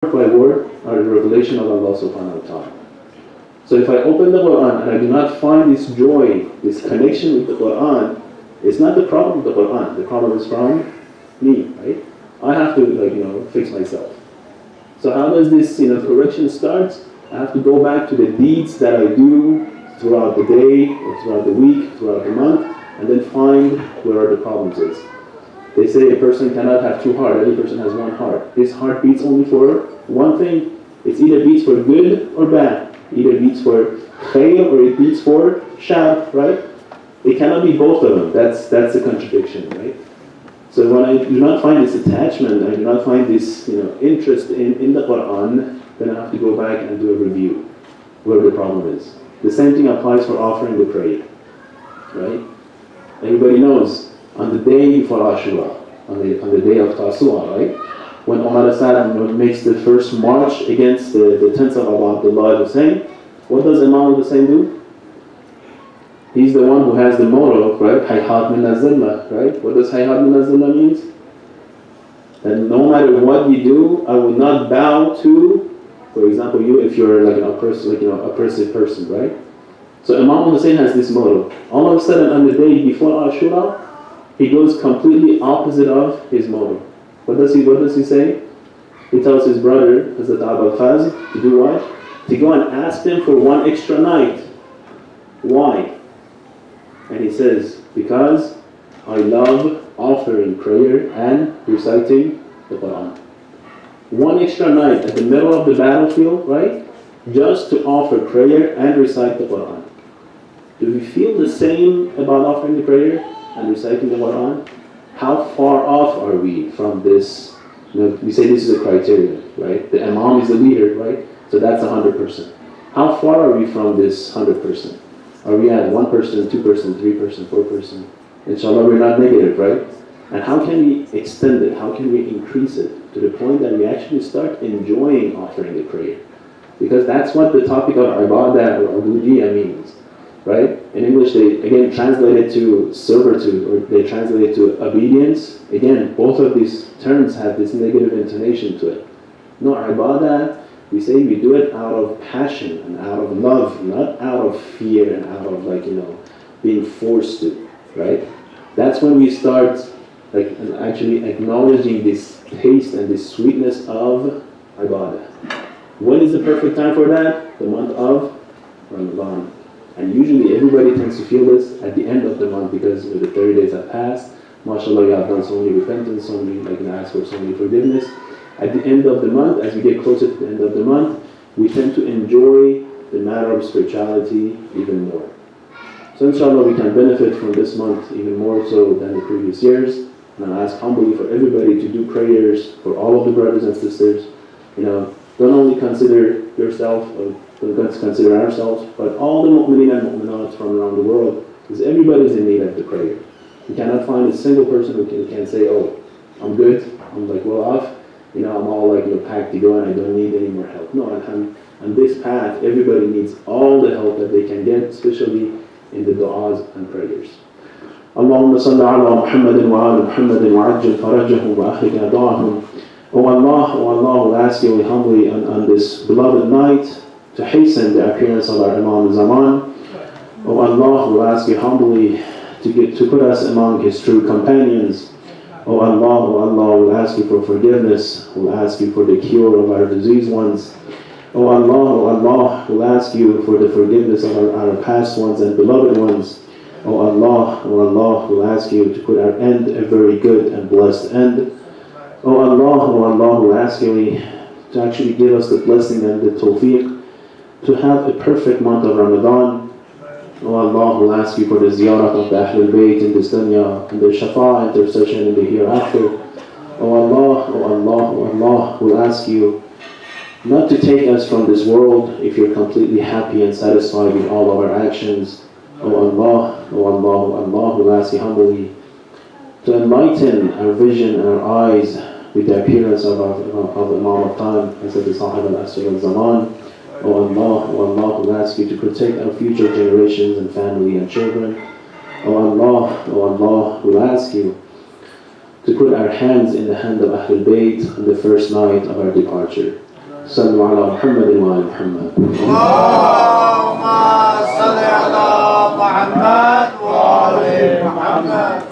by word are the revelation of Allah subhanahu wa ta'ala. So if I open the Quran and I do not find this joy, this connection with the Quran, it's not the problem with the Quran. The problem is from me, right? I have to fix myself. So how does this correction start? I have to go back to the deeds that I do throughout the day or throughout the week, throughout the month, and then find where the problems is. They say a person cannot have two hearts. Every person has one heart. This heart beats only for one thing. It's either beats for good or bad. Either beats for khayr or it beats for shar, right? It cannot be both of them. That's a contradiction, right? So when I do not find this attachment, I do not find this interest in the Quran, then I have to go back and do a review where the problem is. The same thing applies for offering the prayer, right? Everybody knows on the day before Ashura, on the day of Tasu'a, right? When Umar Salam makes the first march against the tents of Abu Abdullah al-Hussein, what does Imam al-Hussein do? He's the one who has the motto, right? Hayhat min az-zillah, right? What does Hayhat min az-zillah means? That no matter what you do, I will not bow to, for example, you if you're like an oppressive person, right? So Imam al-Hussein has this motto. All of a sudden on the day before Ashura, he goes completely opposite of his motto. What does he say? He tells his brother, Hazrat Abu al-Faz, to do what? To go and ask them for one extra night. Why? And he says, because I love offering prayer and reciting the Quran. One extra night at the middle of the battlefield, right? Just to offer prayer and recite the Quran. Do we feel the same about offering the prayer and reciting the Quran? How far off are we from this? We say this is a criterion, right? The Imam is the leader, right? So that's 100%. How far are we from this 100%? Are we at 1%, 2%, 3%, 4%? Inshallah, we're not negative, right? And how can we extend it? How can we increase it to the point that we actually start enjoying offering the prayer? Because that's what the topic of ibadah or ubudiyya means, right? In English, they again translate it to servitude, or they translate it to obedience. Again, both of these terms have this negative intonation to it. No, ibadah, we say we do it out of passion and out of love, not out of fear and out of being forced to, right? That's when we start actually acknowledging this taste and this sweetness of ibadah. When is the perfect time for that? The month of Ramadan. And usually everybody tends to feel this at the end of the month because the 30 days have passed. MashaAllah, you have done so many repentance, so many ask for so many forgiveness. At the end of the month, as we get closer to the end of the month, we tend to enjoy the matter of spirituality even more. So inshallah, we can benefit from this month even more so than the previous years. And I ask humbly for everybody to do prayers for all of the brothers and sisters. Don't only consider yourself or don't consider ourselves, but all the mu'mineen and mu'minat from around the world, because everybody's in need of the prayer. You cannot find a single person who can say, oh, I'm good, I'm well off, I'm all packed to go and I don't need any more help. No, on this path, everybody needs all the help that they can get, especially in the du'as and prayers. Allahumma salli ala Muhammadin wa ala Muhammadin wa ajjal farajahum wa akhrik ada'ahum. Oh Allah, we ask you humbly on this beloved night to hasten the appearance of our Imam Zaman. Oh Allah, we ask you humbly to put us among his true companions. Oh Allah, we ask you for forgiveness. We'll ask you for the cure of our diseased ones. Oh Allah, we'll ask you for the forgiveness of our past ones and beloved ones. Oh Allah, we'll ask you to put our end a very good and blessed end. Oh Allah, we'll ask you to actually give us the blessing and the tawfiq to have a perfect month of Ramadan. Oh Allah, we'll ask you for the ziyarah of the Ahlul Bayt in this dunya and their shafa'a intercession in the hereafter. Oh Allah, we'll ask you not to take us from this world if you're completely happy and satisfied with all of our actions. Oh Allah, we'll ask you humbly to enlighten our vision and our eyes with the appearance of Imam of Time, as the Sahib al-Asr al-Zaman. Oh Allah, we'll ask you to protect our future generations and family and children. Oh Allah, we'll ask you to put our hands in the hand of Ahlul Bayt on the first night of our departure. صلوا على محمد وآل محمد. اللهم صل على محمد وآل محمد.